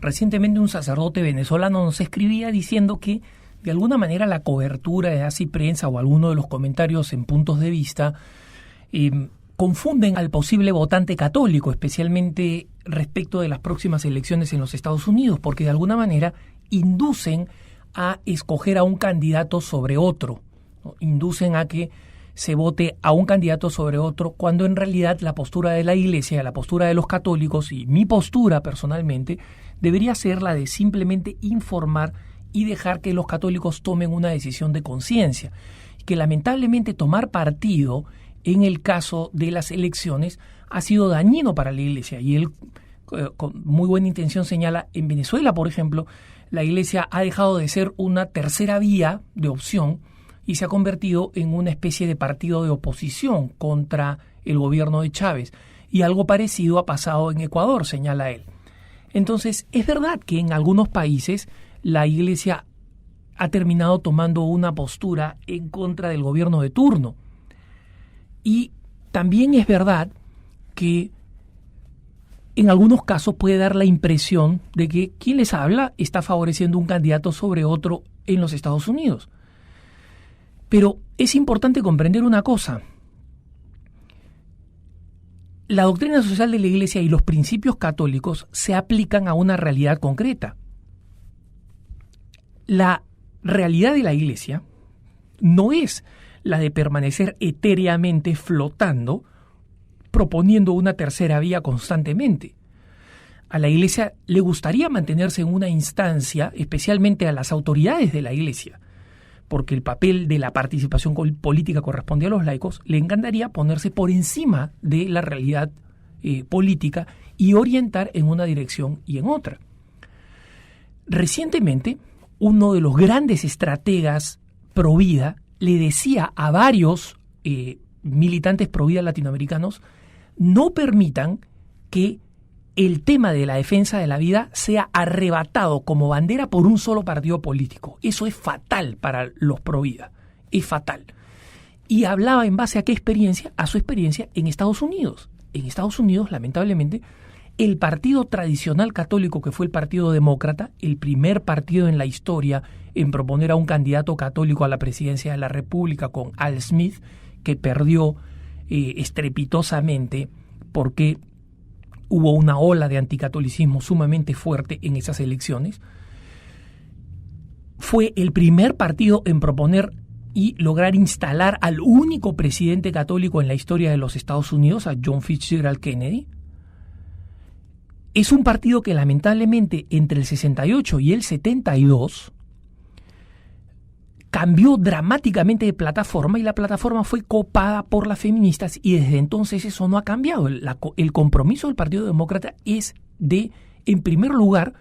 Recientemente un sacerdote venezolano nos escribía diciendo que de alguna manera la cobertura de Así Prensa o alguno de los comentarios en Puntos de Vista confunden al posible votante católico, especialmente respecto de las próximas elecciones en los Estados Unidos, porque de alguna manera inducen a escoger a un candidato sobre otro, ¿no? Inducen a que se vote a un candidato sobre otro, cuando en realidad la postura de la Iglesia, la postura de los católicos y mi postura personalmente debería ser la de simplemente informar y dejar que los católicos tomen una decisión de conciencia. Que lamentablemente tomar partido en el caso de las elecciones ha sido dañino para la Iglesia. Y él, con muy buena intención, señala, en Venezuela, por ejemplo, la Iglesia ha dejado de ser una tercera vía de opción y se ha convertido en una especie de partido de oposición contra el gobierno de Chávez. Y algo parecido ha pasado en Ecuador, señala él. Entonces, es verdad que en algunos países la Iglesia ha terminado tomando una postura en contra del gobierno de turno. Y también es verdad que en algunos casos puede dar la impresión de que quien les habla está favoreciendo un candidato sobre otro en los Estados Unidos. Pero es importante comprender una cosa. La doctrina social de la Iglesia y los principios católicos se aplican a una realidad concreta. La realidad de la Iglesia no es la de permanecer etéreamente flotando, proponiendo una tercera vía constantemente. A la Iglesia le gustaría mantenerse en una instancia, especialmente a las autoridades de la Iglesia, porque el papel de la participación política corresponde a los laicos, le encantaría ponerse por encima de la realidad política y orientar en una dirección y en otra. Recientemente, uno de los grandes estrategas pro vida le decía a varios militantes pro vida latinoamericanos: no permitan que el tema de la defensa de la vida sea arrebatado como bandera por un solo partido político. Eso es fatal para los pro vida, es fatal. Y hablaba en base a qué experiencia, a su experiencia en Estados Unidos. En Estados Unidos, lamentablemente, el partido tradicional católico, que fue el Partido Demócrata, el primer partido en la historia en proponer a un candidato católico a la presidencia de la República con Al Smith, que perdió estrepitosamente porque hubo una ola de anticatolicismo sumamente fuerte en esas elecciones, fue el primer partido en proponer y lograr instalar al único presidente católico en la historia de los Estados Unidos, a John Fitzgerald Kennedy. Es un partido que lamentablemente entre el 68 y el 72 cambió dramáticamente de plataforma, y la plataforma fue copada por las feministas, y desde entonces eso no ha cambiado. El compromiso del Partido Demócrata es de, en primer lugar,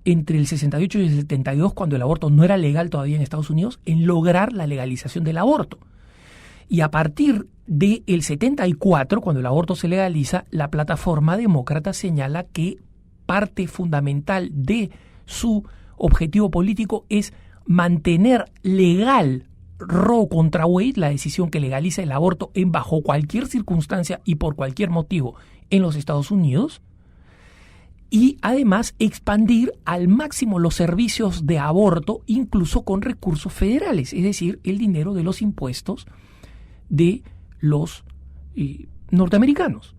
entre el 68 y el 72, cuando el aborto no era legal todavía en Estados Unidos, en lograr la legalización del aborto. Y a partir del 74, cuando el aborto se legaliza, la plataforma demócrata señala que parte fundamental de su objetivo político es mantener legal Roe contra Wade, la decisión que legaliza el aborto en bajo cualquier circunstancia y por cualquier motivo en los Estados Unidos, y además expandir al máximo los servicios de aborto, incluso con recursos federales, es decir, el dinero de los impuestos de los norteamericanos.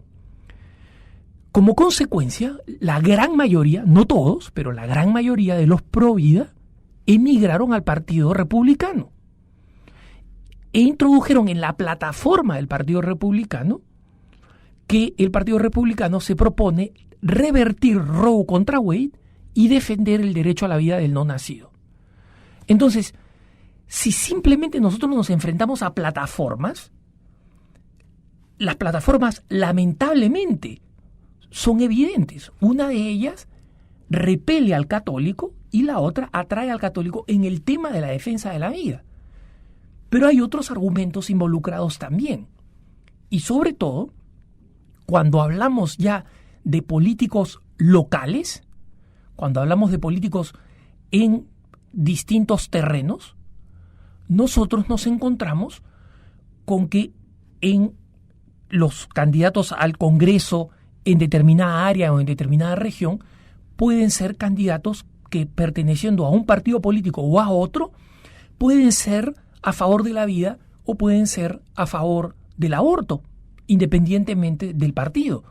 Como consecuencia, la gran mayoría, no todos, pero la gran mayoría de los pro vida emigraron al Partido Republicano e introdujeron en la plataforma del Partido Republicano que el Partido Republicano se propone revertir Roe contra Wade y defender el derecho a la vida del no nacido. Entonces, si simplemente nosotros nos enfrentamos a plataformas, las plataformas lamentablemente son evidentes. Una de ellas repele al católico y la otra atrae al católico en el tema de la defensa de la vida. Pero hay otros argumentos involucrados también. Y sobre todo, cuando hablamos ya de políticos locales, cuando hablamos de políticos en distintos terrenos, nosotros nos encontramos con que en los candidatos al Congreso en determinada área o en determinada región pueden ser candidatos que, perteneciendo a un partido político o a otro, pueden ser a favor de la vida o pueden ser a favor del aborto, independientemente del partido.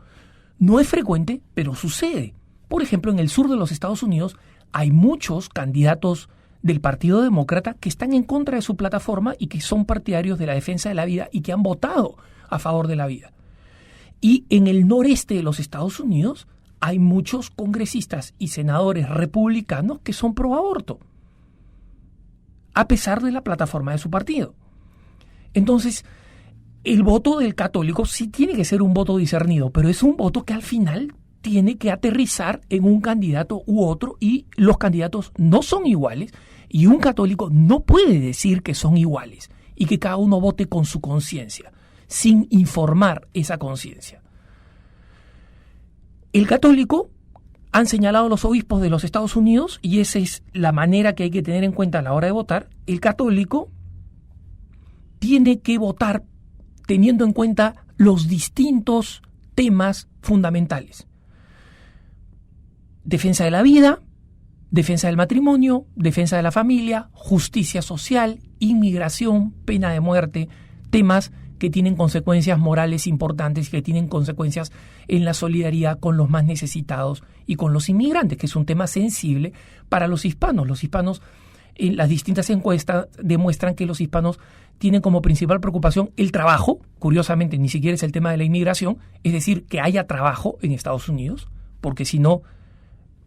No es frecuente, pero sucede. Por ejemplo, en el sur de los Estados Unidos hay muchos candidatos del Partido Demócrata que están en contra de su plataforma y que son partidarios de la defensa de la vida y que han votado a favor de la vida. Y en el noreste de los Estados Unidos hay muchos congresistas y senadores republicanos que son pro aborto, a pesar de la plataforma de su partido. Entonces, el voto del católico sí tiene que ser un voto discernido, pero es un voto que al final tiene que aterrizar en un candidato u otro, y los candidatos no son iguales, y un católico no puede decir que son iguales y que cada uno vote con su conciencia, sin informar esa conciencia. El católico, han señalado los obispos de los Estados Unidos, y esa es la manera que hay que tener en cuenta a la hora de votar, el católico tiene que votar teniendo en cuenta los distintos temas fundamentales: defensa de la vida, defensa del matrimonio, defensa de la familia, justicia social, inmigración, pena de muerte, temas que tienen consecuencias morales importantes, que tienen consecuencias en la solidaridad con los más necesitados y con los inmigrantes, que es un tema sensible para los hispanos. Los hispanos, en las distintas encuestas, demuestran que los hispanos tienen como principal preocupación el trabajo. Curiosamente, ni siquiera es el tema de la inmigración, es decir, que haya trabajo en Estados Unidos, porque si no,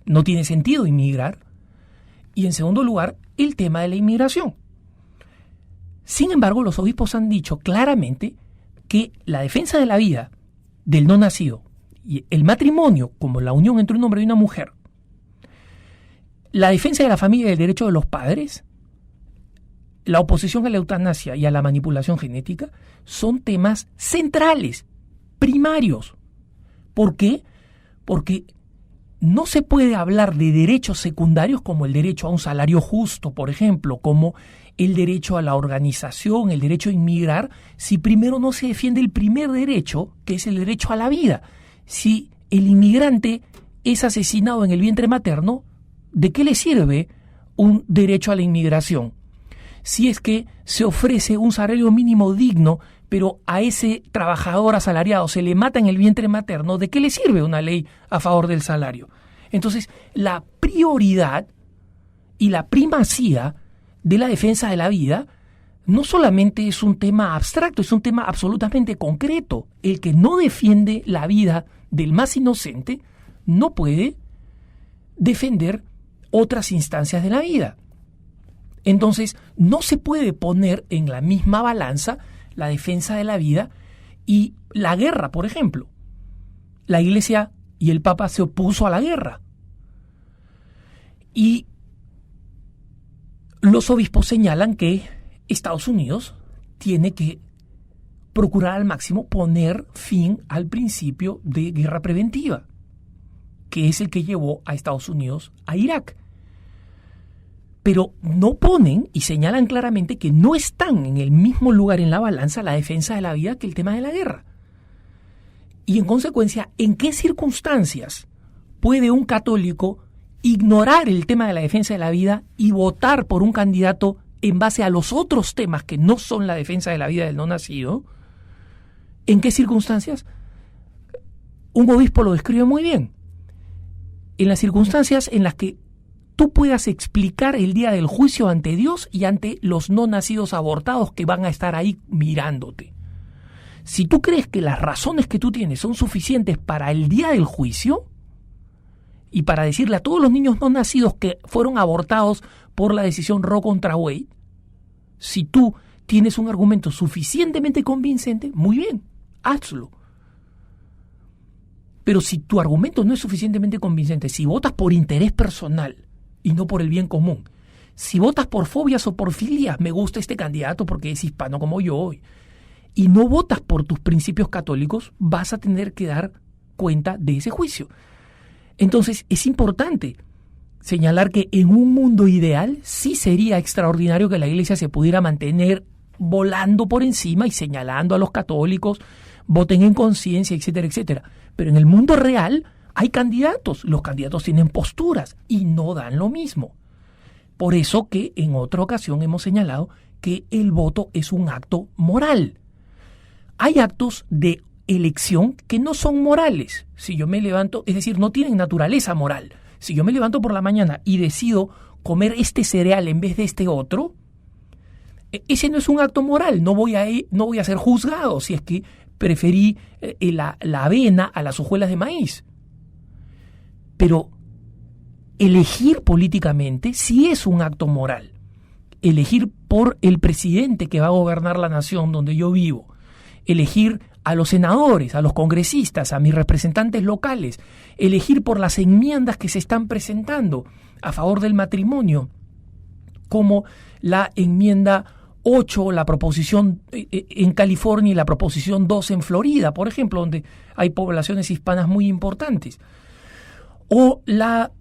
no tiene sentido inmigrar. Y en segundo lugar, el tema de la inmigración. Sin embargo, los obispos han dicho claramente que la defensa de la vida del no nacido y el matrimonio como la unión entre un hombre y una mujer, la defensa de la familia y el derecho de los padres, la oposición a la eutanasia y a la manipulación genética son temas centrales, primarios. ¿Por qué? Porque no se puede hablar de derechos secundarios como el derecho a un salario justo, por ejemplo, como el derecho a la organización, el derecho a inmigrar, si primero no se defiende el primer derecho, que es el derecho a la vida. Si el inmigrante es asesinado en el vientre materno, ¿de qué le sirve un derecho a la inmigración? Si es que se ofrece un salario mínimo digno, pero a ese trabajador asalariado se le mata en el vientre materno, ¿de qué le sirve una ley a favor del salario? Entonces, la prioridad y la primacía de la defensa de la vida no solamente es un tema abstracto, es un tema absolutamente concreto. El que no defiende la vida del más inocente no puede defender otras instancias de la vida. Entonces, no se puede poner en la misma balanza la defensa de la vida y la guerra, por ejemplo. La Iglesia y el Papa se opuso a la guerra. Y los obispos señalan que Estados Unidos tiene que procurar al máximo poner fin al principio de guerra preventiva, que es el que llevó a Estados Unidos a Irak. Pero no ponen y señalan claramente que no están en el mismo lugar en la balanza la defensa de la vida que el tema de la guerra. Y en consecuencia, ¿en qué circunstancias puede un católico ignorar el tema de la defensa de la vida y votar por un candidato en base a los otros temas que no son la defensa de la vida del no nacido? ¿En qué circunstancias? Un obispo lo describe muy bien. En las circunstancias en las que tú puedas explicar el día del juicio ante Dios y ante los no nacidos abortados que van a estar ahí mirándote. Si tú crees que las razones que tú tienes son suficientes para el día del juicio y para decirle a todos los niños no nacidos que fueron abortados por la decisión Roe contra Wade, si tú tienes un argumento suficientemente convincente, muy bien, hazlo. Pero si tu argumento no es suficientemente convincente, si votas por interés personal y no por el bien común, si votas por fobias o por filias, me gusta este candidato porque es hispano como yo, y no votas por tus principios católicos, vas a tener que dar cuenta de ese juicio. Entonces, es importante señalar que en un mundo ideal sí sería extraordinario que la Iglesia se pudiera mantener volando por encima y señalando a los católicos, voten en conciencia, etcétera, etcétera. Pero en el mundo real Hay candidatos, los candidatos tienen posturas y no dan lo mismo. Por eso que en otra ocasión hemos señalado que el voto es un acto moral. Hay actos de elección que no son morales. Si yo me levanto, es decir, no tienen naturaleza moral. Si yo me levanto por la mañana y decido comer este cereal en vez de este otro, ese no es un acto moral. No voy a ser juzgado si es que preferí la avena a las hojuelas de maíz. Pero elegir políticamente sí es un acto moral. Elegir por el presidente que va a gobernar la nación donde yo vivo, elegir a los senadores, a los congresistas, a mis representantes locales, elegir por las enmiendas que se están presentando a favor del matrimonio, como la enmienda 8, la proposición en California y la proposición 2 en Florida, por ejemplo, donde hay poblaciones hispanas muy importantes, o la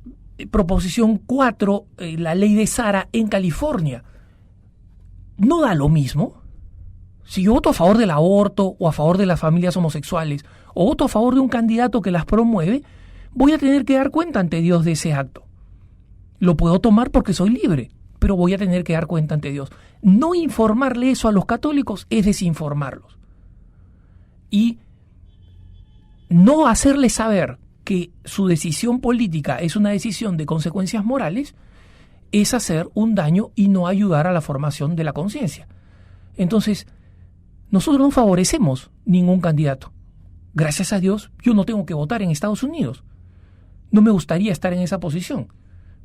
proposición 4, la ley de Sara en California. No da lo mismo. Si yo voto a favor del aborto o a favor de las familias homosexuales o voto a favor de un candidato que las promueve, voy a tener que dar cuenta ante Dios de ese acto. Lo puedo tomar porque soy libre, pero voy a tener que dar cuenta ante Dios. No informarle eso a los católicos es desinformarlos. Y no hacerles saber que su decisión política es una decisión de consecuencias morales es hacer un daño y no ayudar a la formación de la conciencia. Entonces, nosotros no favorecemos ningún candidato. Gracias a Dios, yo no tengo que votar en Estados Unidos. No me gustaría estar en esa posición,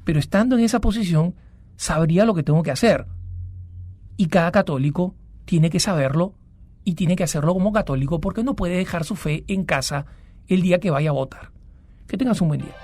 pero estando en esa posición, sabría lo que tengo que hacer. Y cada católico tiene que saberlo y tiene que hacerlo como católico porque no puede dejar su fe en casa el día que vaya a votar. Que tengas un buen día.